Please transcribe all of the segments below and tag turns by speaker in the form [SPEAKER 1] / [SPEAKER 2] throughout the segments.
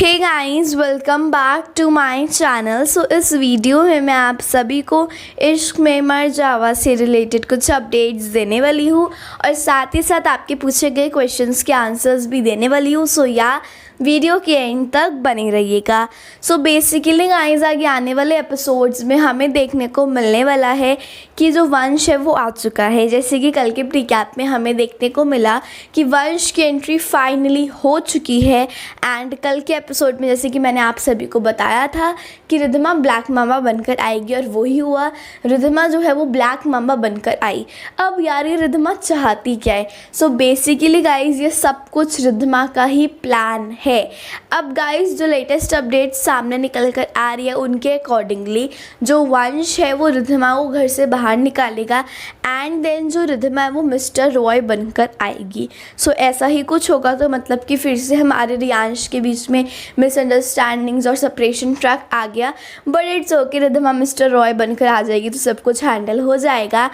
[SPEAKER 1] Hey guys, welcome back to my channel. So इस video में मैं आप सभी को इश्क में मर जावा से रिलेटेड कुछ अपडेट्स देने वाली हूँ और साथ ही साथ आपके पूछे गए क्वेश्चंस के आंसर्स भी देने वाली हूँ। सो वीडियो के एंड तक बने रहिएगा। सो बेसिकली गाइस, आगे आने वाले एपिसोड्स में हमें देखने को मिलने वाला है कि जो वंश है वो आ चुका है। जैसे कि कल के प्रीकैप में हमें देखने को मिला कि वंश की एंट्री फाइनली हो चुकी है। एंड कल के एपिसोड में जैसे कि मैंने आप सभी को बताया था कि रिद्धिमा ब्लैक मामा बनकर आएगी और वही हुआ। रिद्धिमा जो है वो ब्लैक मामा बनकर आई। अब यार ये रिद्धिमा चाहती क्या है? सो बेसिकली गाइस, ये सब कुछ रिद्धिमा का ही प्लान है। अब गाइस, जो लेटेस्ट अपडेट सामने निकल कर आ रही है उनके अकॉर्डिंगली जो वंश है वो रिद्धिमा को घर से बाहर निकालेगा एंड देन जो रिद्धिमा है वो मिस्टर रॉय बनकर आएगी। सो ऐसा ही कुछ होगा। तो मतलब कि फिर से हमारे रियांश के बीच में मिसअंडरस्टैंडिंग्स और सेपरेशन ट्रैक आ गया, but it's okay, Riddhima mister Roy बनकर आ जाएगी तो सब कुछ हैंडल हो जाएगा।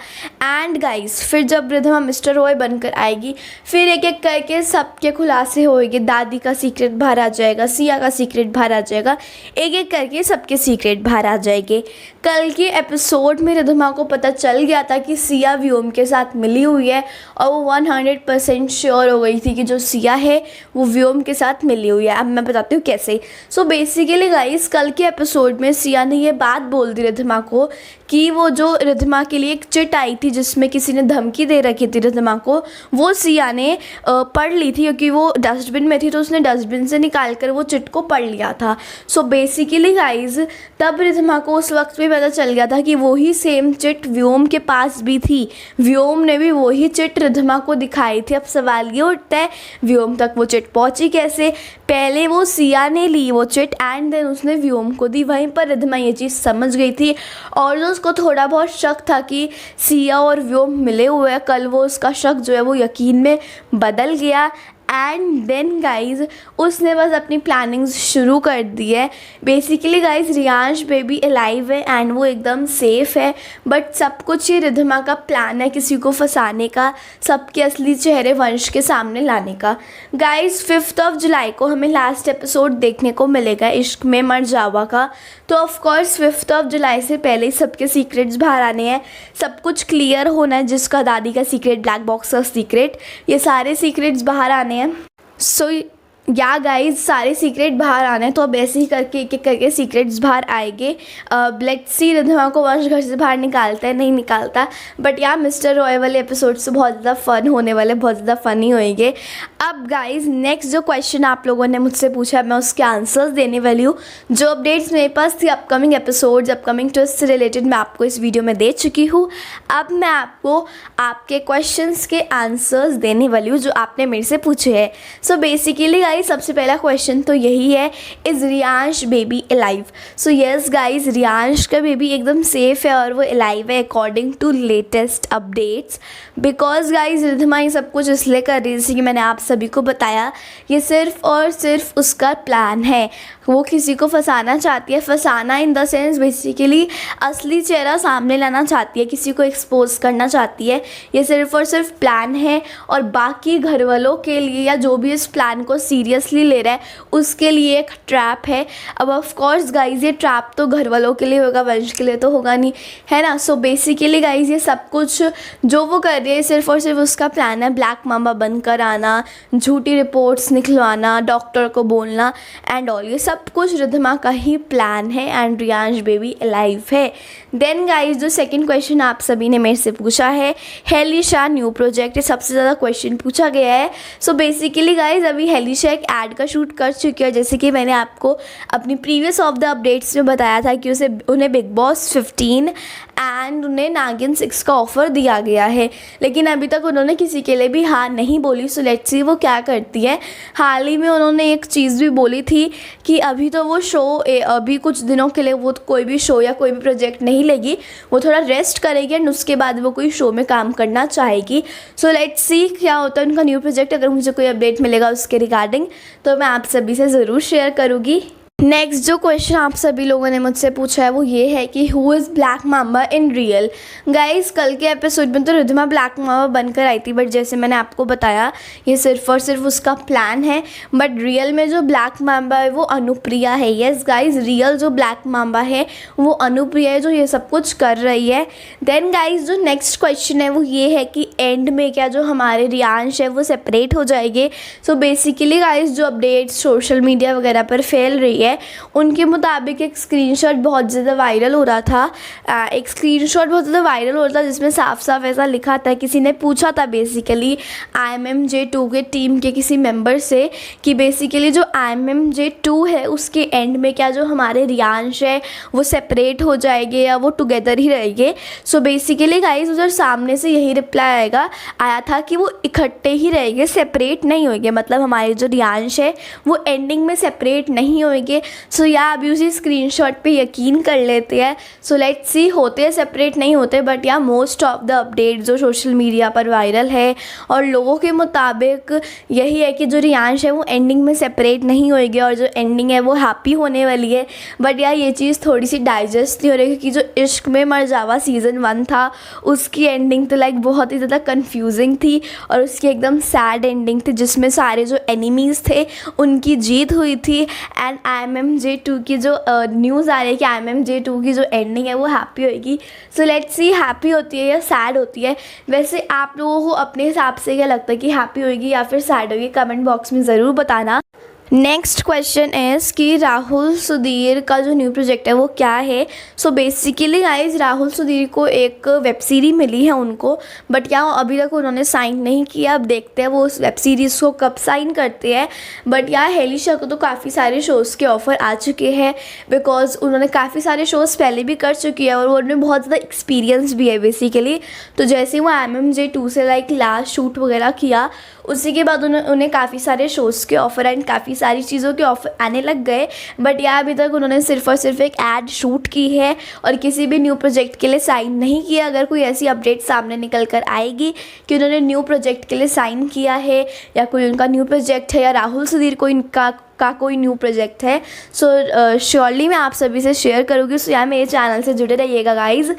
[SPEAKER 1] एंड गाइस, फिर जब रिद्धिमा मिस्टर रॉय बनकर आएगी फिर एक एक करके सबके खुलासे होंगे। दादी का सीक्रेट बाहर आ जाएगा, सिया का सीक्रेट बाहर आ जाएगा, एक एक करके सबके सीक्रेट बाहर आ जाएंगे। कल के एपिसोड में रिद्धिमा को पता चल गया था कि सिया व्योम के साथ मिली हुई है और वो 100% श्योर हो गई थी कि जो सिया है वो व्योम के साथ मिली हुई है। अब मैं बताती हूँ कैसे। सो बेसिकली गाइस, कल के एपिसोड में सिया ने ये बात बोल दी रिद्धिमा को कि वो जो रिद्धिमा के लिए एक चिट आई थी जिसमें किसी ने धमकी दे रखी थी रिद्धिमा को, वो सिया ने पढ़ ली थी क्योंकि वो डस्टबिन में थी तो उसने डस्टबिन से निकाल कर वो चिट को पढ़ लिया था। सो बेसिकली गाइज, तब रिद्धिमा को उस वक्त भी पता चल गया था कि वही सेम चिट व्योम के पास भी थी। व्योम ने भी वही चिट रिद्धिमा को दिखाई थी। अब सवाल ये उठता है, व्योम तक वो चिट पहुंची कैसे? पहले वो सिया ने ली वो चिट एंड देन उसने व्योम को दी। वहीं पर रिद्धिमा ये चीज़ समझ गई थी और जो उसको थोड़ा बहुत शक था कि सिया और व्योम मिले हुए हैं, कल वो उसका शक जो है वो यकीन में बदल गया। एंड देन गाइज, उसने बस अपनी प्लानिंग्स शुरू कर दी है। Basically guys, Riyansh baby alive है एंड वो एकदम सेफ़ है, बट सब कुछ ये रिद्धिमा का प्लान है किसी को फंसाने का, सबके असली चेहरे वंश के सामने लाने का। गाइज, 5 जुलाई को हमें लास्ट एपिसोड देखने को मिलेगा इश्क में मर जावा का। तो ऑफकोर्स 5 जुलाई से पहले ही सबके सीक्रेट्स बाहर आने हैं, सब कुछ क्लियर होना है। जिसका दादी का सीक्रेट, ब्लैक बॉक्स का सीक्रेट, ये सारे सीक्रेट्स बाहर आने हैं। सो या गाइज, सारे सीक्रेट बाहर आने हैं तो अब ऐसे ही करके एक एक करके सीक्रेट्स बाहर आएंगे। लेट्स सी रिद्धिमा को वंश घर से बाहर निकालता है नहीं निकालता, बट या मिस्टर रॉय वाले एपिसोड से बहुत ज़्यादा फन होने वाले, बहुत ज़्यादा फ़नी होंगे। अब गाइज, नेक्स्ट जो क्वेश्चन आप लोगों ने मुझसे पूछा मैं उसके आंसर्स देने वाली हूँ। जो अपडेट्स मेरे पास थी अपकमिंग एपिसोड्स, अपकमिंग ट्विस्ट से रिलेटेड, मैं आपको इस वीडियो में दे चुकी हूँ। अब मैं आपको आपके क्वेश्चंस के आंसर्स देने वाली हूँ जो आपने मेरे से पूछे हैं। सो बेसिकली गाइज, सबसे पहला क्वेश्चन तो यही है, is Riyansh baby alive? So yes guys, Riyansh का बेबी एकदम सेफ है और वो अलाइव है according to latest updates. Because guys, Riddhima ये सब कुछ इसलिए कर रही है, जैसे कि मैंने आप सभी को बताया, ये सिर्फ और सिर्फ उसका प्लान है। वो किसी को फंसाना चाहती है, फंसाना इन द सेंस बेसिकली असली चेहरा सामने लाना चाहती है, किसी को एक्सपोज करना चाहती है। ये सिर्फ और सिर्फ प्लान है और बाकी घर वालों के लिए या जो भी इस प्लान को सीरियसली ले रहा है उसके लिए एक ट्रैप है। अब ऑफ कोर्स गाइज, ये ट्रैप तो घर वालों के लिए होगा, वंश के लिए तो होगा नहीं, है ना। सो बेसिकली गाइज, ये सब कुछ जो वो कर रही है सिर्फ और सिर्फ उसका प्लान है। ब्लैक मामा बनकर आना, झूठी रिपोर्ट्स निकलवाना, डॉक्टर को बोलना एंड ऑल, ये सब कुछ रिद्धिमा का ही प्लान है एंड रियांश बेबी अलाइव है। देन गाइज, जो सेकंड क्वेश्चन आप सभी ने मेरे से पूछा है, हेलिशा न्यू प्रोजेक्ट, ये सबसे ज़्यादा क्वेश्चन पूछा गया है। सो बेसिकली गाइज, अभी हेलिशा एक ऐड का शूट कर चुकी है, जैसे कि मैंने आपको अपनी प्रीवियस ऑफ द अपडेट्स में बताया था कि उन्हें बिग बॉस 15 एंड उन्हें नागिन 6 का ऑफ़र दिया गया है, लेकिन अभी तक उन्होंने किसी के लिए भी हाँ नहीं बोली। सो लेट्स सी वो क्या करती है। हाल ही में उन्होंने एक चीज़ भी बोली थी कि अभी तो वो शो अभी कुछ दिनों के लिए वो कोई भी शो या कोई भी प्रोजेक्ट नहीं लेगी, वो थोड़ा रेस्ट करेगी एंड उसके बाद वो कोई शो में काम करना चाहेगी। सो लेट्स सी क्या होता है उनका न्यू प्रोजेक्ट। अगर मुझे कोई अपडेट मिलेगा उसके रिगार्डिंग तो मैं आप सभी से ज़रूर शेयर करूँगी। नेक्स्ट जो क्वेश्चन आप सभी लोगों ने मुझसे पूछा है वो ये है कि who is black mama in real. Guys कल के एपिसोड में तो रिद्धिमा ब्लैक मामा बनकर आई थी, बट जैसे मैंने आपको बताया ये सिर्फ और सिर्फ उसका प्लान है, बट रियल में जो ब्लैक मामा है वो अनुप्रिया है। यस गाइस, रियल जो ब्लैक मामा है वो अनुप्रिया है जो ये सब कुछ कर रही है। देन गाइस जो नेक्स्ट क्वेश्चन है वो ये है कि एंड में क्या जो हमारे रियांश है वो सेपरेट हो जाएंगे। सो बेसिकली गाइस जो अपडेट सोशल मीडिया वगैरह पर फैल रही है उनके मुताबिक एक स्क्रीनशॉट बहुत ज़्यादा वायरल हो रहा था। एक स्क्रीनशॉट बहुत ज़्यादा वायरल हो रहा था जिसमें साफ साफ ऐसा लिखा था, किसी ने पूछा था बेसिकली IMMJ2 के टीम के किसी मेंबर से कि बेसिकली जो IMMJ2 है उसके एंड में क्या जो हमारे रियांश है वो सेपरेट हो जाएंगे या वो टुगेदर ही रहेंगे। सो बेसिकली गाइस उधर सामने से यही रिप्लाई आया था कि वो इकट्ठे ही रहेंगे, सेपरेट नहीं होंगे, मतलब हमारे जो रियांश है वो एंडिंग में सेपरेट नहीं होंगे। सो या अभी उसी स्क्रीनशॉट पे यकीन कर लेते हैं। सो लेट्स सी होते हैं सेपरेट नहीं होते, बट या मोस्ट ऑफ द अपडेट जो सोशल मीडिया पर वायरल है और लोगों के मुताबिक यही है कि जो रियांश है वो एंडिंग में सेपरेट नहीं होएगी और जो एंडिंग है वो हैप्पी होने वाली है। बट यार ये चीज़ थोड़ी सी डाइजेस्ट नहीं हो रही क्योंकि जो इश्क में मर जावा सीज़न 1 था उसकी एंडिंग तो लाइक बहुत ही ज़्यादा कन्फ्यूजिंग थी और उसकी एकदम सैड एंडिंग थी जिसमें सारे जो एनिमीज़ थे उनकी जीत हुई थी। एंड IMMJ2 की जो न्यूज़ आ रही है कि IMMJ2 की जो एंडिंग है वो हैप्पी होएगी। सो लेट्स सी हैप्पी होती है या सैड होती है। वैसे आप लोगों को अपने हिसाब से क्या लगता है कि हैप्पी होएगी या फिर सैड होगी, कमेंट बॉक्स में ज़रूर बताना। नेक्स्ट क्वेश्चन इज़ कि राहुल सुधीर का जो न्यू प्रोजेक्ट है वो क्या है। So basically guys Rahul Sudhir को एक वेब सीरीज मिली है उनको, बट क्या अभी तक उन्होंने साइन नहीं किया। अब देखते हैं वो उस वेब सीरीज़ को कब साइन करते हैं। बट यार हेलिशा को तो काफ़ी सारे शोज़ के ऑफ़र आ चुके हैं बिकॉज उन्होंने काफ़ी सारे शोज़ पहले भी कर चुकी है और उनमें बहुत ज़्यादा एक्सपीरियंस भी है बेसिकली। तो जैसे वो IMMJ2 से लाइक लास्ट शूट वगैरह किया उसी के बाद उन्हें काफ़ी सारे शोज़ के ऑफ़र एंड काफ़ी सारी चीज़ों के ऑफर आने लग गए। बट यार अभी तक उन्होंने सिर्फ और सिर्फ एक ऐड शूट की है और किसी भी न्यू प्रोजेक्ट के लिए साइन नहीं किया। अगर कोई ऐसी अपडेट सामने निकल कर आएगी कि उन्होंने न्यू प्रोजेक्ट के लिए साइन किया है या कोई उनका न्यू प्रोजेक्ट है या राहुल सुधीर को इनका कोई न्यू प्रोजेक्ट है, सो श्योरली मैं आप सभी से शेयर करूँगी। सो यार मेरे चैनल से जुड़े रहिएगा गाइज़।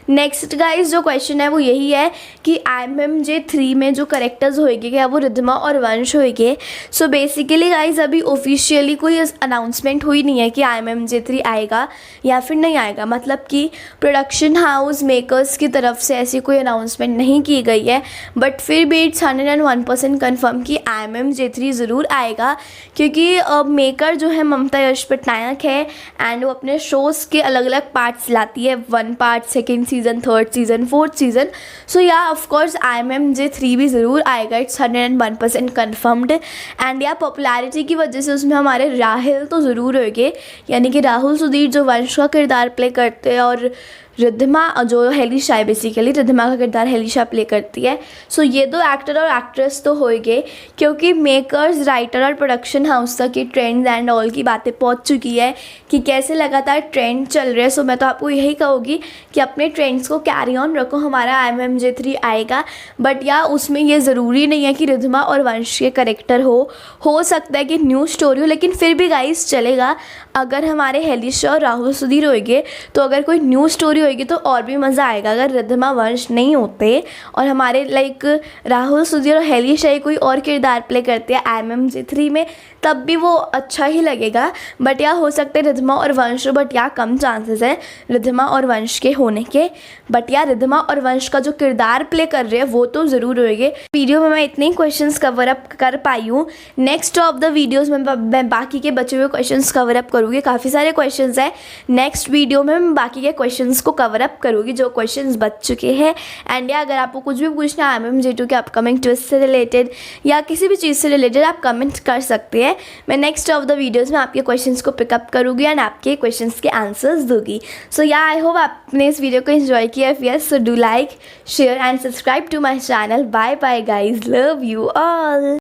[SPEAKER 1] नेक्स्ट गाइज जो क्वेश्चन है वो यही है कि IMMJ3 में जो करेक्टर्स होएंगे क्या वो रिद्धिमा और वंश होएंगे। सो बेसिकली गाइज अभी ऑफिशियली कोई अनाउंसमेंट हुई नहीं है कि IMMJ3 आएगा या फिर नहीं आएगा, मतलब कि प्रोडक्शन हाउस मेकर्स की तरफ से ऐसी कोई अनाउंसमेंट नहीं की गई है। बट फिर भी इट्स 101% कन्फर्म कि IMMJ3 ज़रूर आएगा क्योंकि मेकर जो है ममता यश पटनायक है एंड वो अपने शोज़ के अलग अलग पार्ट्स लाती है, 1 part, 2nd season, 3rd season, 4th season. So yeah of course IMMJ3 भी ज़रूर आएगा, it's 101% confirmed. And yeah popularity की वजह से उसमें हमारे राहुल तो ज़रूर होंगे, यानी कि राहुल सुधीर जो वंश का किरदार प्ले करते हैं और रिद्धिमा जो हेलिशा है, बेसिकली रिद्धिमा का किरदार हेलिशा प्ले करती है। सो ये दो एक्टर और एक्ट्रेस तो होंगे क्योंकि मेकर्स, राइटर और प्रोडक्शन हाउस तक की ट्रेंड्स एंड ऑल की बातें पहुंच चुकी है कि कैसे लगातार ट्रेंड चल रहे हैं। सो मैं तो आपको यही कहूँगी कि अपने ट्रेंड्स को कैरी ऑन रखो, हमारा IMMJ3 आएगा। बट या उसमें ये ज़रूरी नहीं है कि रिद्धिमा और वंश के करेक्टर हो सकता है कि न्यू स्टोरी हो, लेकिन फिर भी गाइस चलेगा अगर हमारे हेलिशा और राहुल सुधीर होंगे। तो अगर कोई न्यू स्टोरी होगी तो और भी मज़ा आएगा। अगर रिद्धिमा वंश नहीं होते और हमारे लाइक राहुल सुधीर और हेलिशा कोई और किरदार प्ले करते हैं IMMJ3 में तब भी वो अच्छा ही लगेगा। बट या हो सकते हैं रिद्धिमा और वंश, बट या कम चांसेस है रिद्धिमा और वंश के होने के। बट या रिद्धिमा और वंश का जो किरदार प्ले कर रहे हैं वो तो ज़रूर होंगे। वीडियो में मैं इतने ही क्वेश्चंस कवर अप कर पाई हूँ। नेक्स्ट ऑफ द वीडियोज़ में मैं बाकी के बचे हुए क्वेश्चंस कवर अप करूँगी। काफ़ी सारे क्वेश्चंस हैं, नेक्स्ट वीडियो में मैं बाकी के क्वेश्चंस को कवर अप करूँगी जो क्वेश्चंस बच चुके हैं। एंड या अगर आपको कुछ भी पूछना है IMMJ2 के अपकमिंग ट्विस्ट से रिलेटेड या किसी भी चीज़ से रिलेटेड आप कमेंट कर सकते हैं। मैं नेक्स्ट ऑफ द वीडियोज़ में आपके क्वेश्चंस को पिकअप करूँगी एंड आपके क्वेश्चंस के आंसर्स दूँगी। सो या आई होप आपने इस वीडियो को एंजॉय किया। If yes so do like, share and subscribe to my channel. Bye bye guys, love you all.